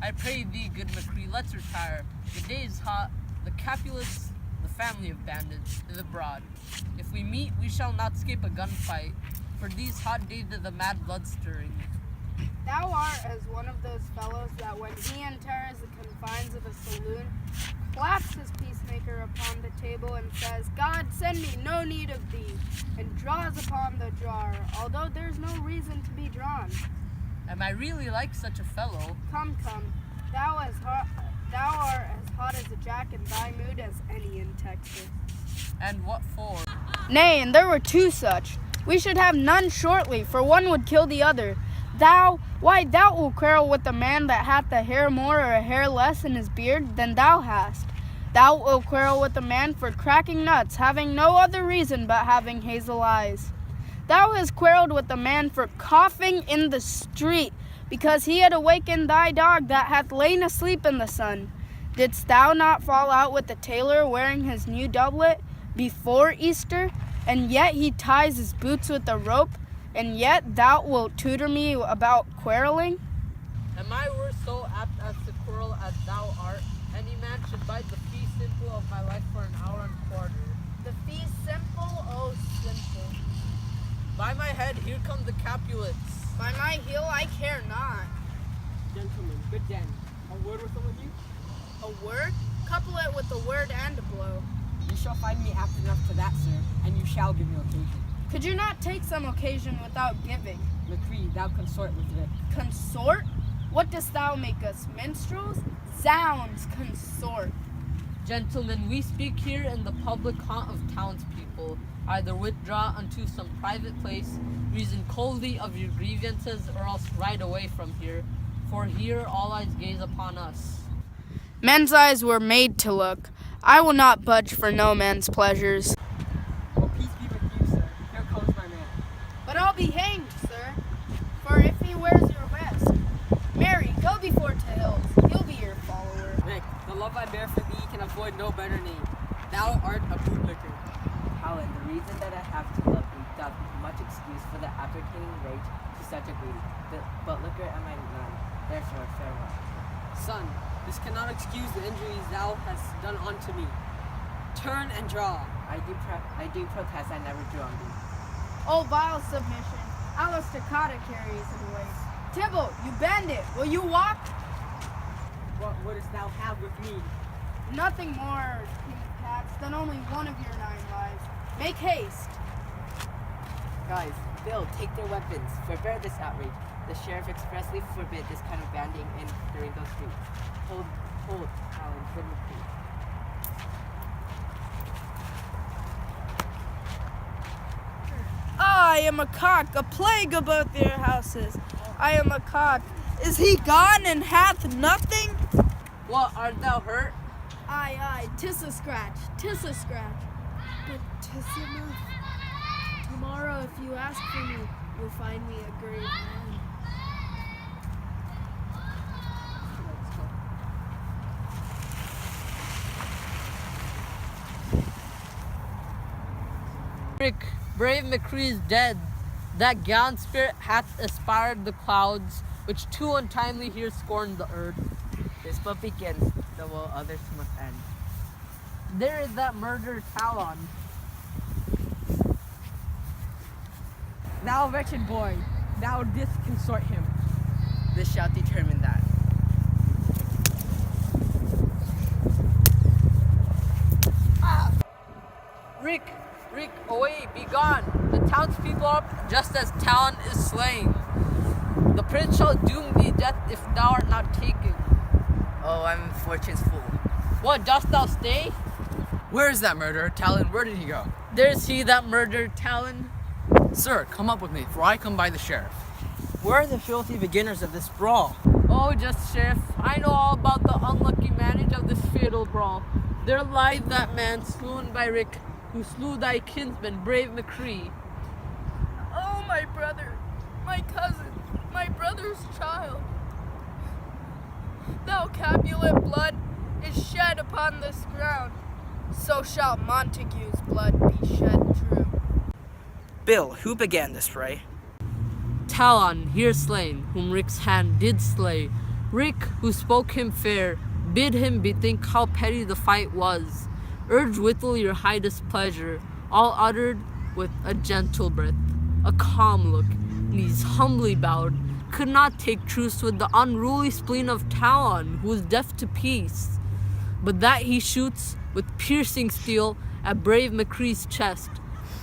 I pray thee, good McCree, let's retire. The day is hot, the Capulets, the family of bandits, is abroad. If we meet, we shall not escape a gunfight, for these hot days are the mad blood stirring. Thou art as one of those fellows that when he enters the confines of a saloon, claps his peacemaker upon the table and says, God send me no need of thee, and draws upon the jar, although there's no reason to be drawn. Am I really like such a fellow? Come, thou art as hot as a jack in thy mood as any in Texas. And what for? Nay, and there were two such. We should have none shortly, for one would kill the other. Thou wilt quarrel with a man that hath a hair more or a hair less in his beard than thou hast. Thou wilt quarrel with a man for cracking nuts, having no other reason but having hazel eyes. Thou hast quarreled with a man for coughing in the street, because he had awakened thy dog that hath lain asleep in the sun. Didst thou not fall out with the tailor wearing his new doublet before Easter, and yet he ties his boots with a rope, and yet thou wilt tutor me about quarreling? Am I worth so apt as to quarrel as thou art? Any man should bite the fee simple of my life for an hour and quarter. The fee simple, oh simple. By my head, here come the Capulets. By my heel, I care not. Gentlemen, good den. A word with some of you? A word? Couple it with a word and a blow. You shall find me apt enough to that, sir, and you shall give me occasion. Could you not take some occasion without giving? McCree, thou consort with Vic. Consort? What dost thou make us, minstrels? Zounds, consort. Gentlemen, we speak here in the public haunt of townspeople. Either withdraw unto some private place, reason coldly of your grievances, or else ride away from here, for here all eyes gaze upon us. Men's eyes were made to look. I will not budge for no man's pleasures. Well, peace be with you, sir. Here comes my man. But I'll be hanged, sir, for if he wears your vest. Mary, go before to hills. He'll be your follower. Vic, the love I bear for thee can avoid no better name. Thou art a bootlicker. Helen, the reason that I have to love thee doth much excuse for the appertaining rage to such a greeting. But liquor am I none, therefore farewell. Son, this cannot excuse the injuries thou hast done unto me. Turn and draw. I do protest I never drew on thee. Oh, vile submission. Alistocata carries it away. Tybalt, you bandit, will you walk? What wouldst thou have with me? Nothing more, King Cats, than only one of your 9 lives. Make haste. Guys, Bill, take their weapons. Forbear this outrage. The sheriff expressly forbid this kind of banding in during those streets. Hold, Alan, good with me. I am a cock, a plague of both your houses. I am a cock. Is he gone and hath nothing? What, art thou hurt? Aye, 'tis a scratch. But 'tis enough. Tomorrow, if you ask for me, you'll find me a grave man. Rick, brave McCree is dead. That gallant spirit hath aspired the clouds, which too untimely here scorned the earth. This but begins, the woe others must end. There is that murderer Talon. Thou wretched boy, thou didst consort him. This shall determine that. Rick, away, be gone. The townspeople are up just as Talon is slain. The prince shall doom thee death if thou art not taken. Oh, I'm fortune's fool. What, dost thou stay? Where is that murderer? Talon, where did he go? There's he that murdered Talon. Sir, come up with me, for I come by the sheriff. Where are the filthy beginners of this brawl? Oh, just sheriff, I know all about the unlucky manage of this fatal brawl. There lies that man slain by Rick, who slew thy kinsman, brave McCree. Oh, my brother, my cousin, my brother's child. Thou Capulet blood is shed upon this ground, so shall Montague's blood be shed true. Bill, who began this fray? Talon, here slain, whom Rick's hand did slay, Rick, who spoke him fair, bid him bethink how petty the fight was. Urge withal your high displeasure, all uttered with a gentle breath, a calm look, knees humbly bowed, could not take truce with the unruly spleen of Talon, who was deaf to peace. But that he shoots with piercing steel at brave McCree's chest,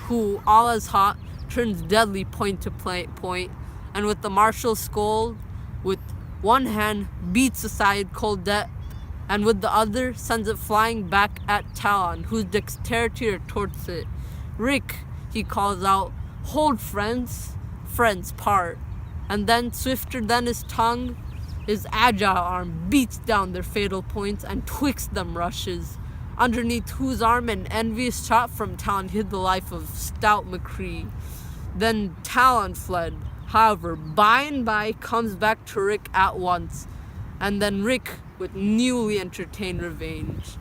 who, all as hot, turns deadly point to point, and with the martial scold, with one hand beats aside cold death, and with the other sends it flying back at Talon, whose dexterity retorts it. Rick, he calls out, hold friends, friends part. And then, swifter than his tongue, his agile arm beats down their fatal points and twixt them rushes, underneath whose arm an envious shot from Talon hid the life of stout McCree. Then Talon fled. However, by and by comes back to Rick at once, and then Rick with newly entertained revenge.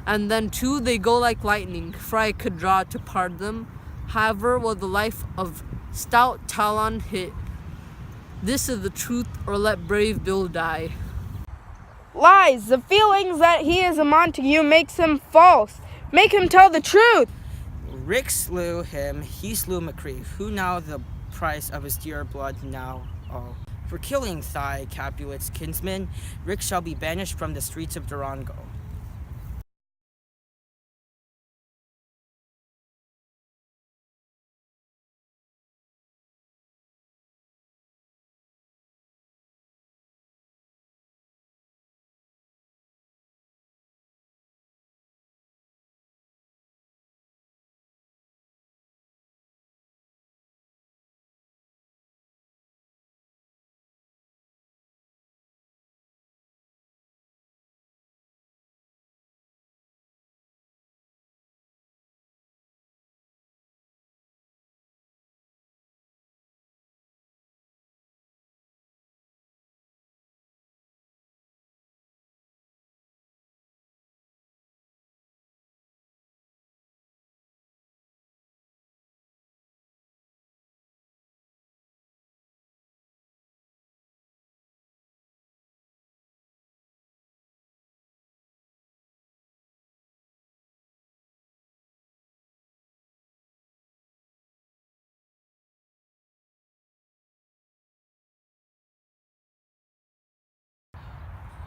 And then too they go like lightning, for I could draw to part them. However, will the life of stout Talon hit. This is the truth, or let brave Bill die. Lies! The feelings that he is a Montague makes him false. Make him tell the truth. Rick slew him, he slew McCree, who now the price of his dear blood now all. For killing thy Capulet's kinsman, Rick shall be banished from the streets of Durango.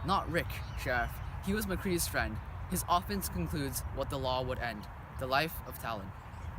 Not Rick, Sheriff. He was McCree's friend. His offense concludes what the law would end, the life of Talon.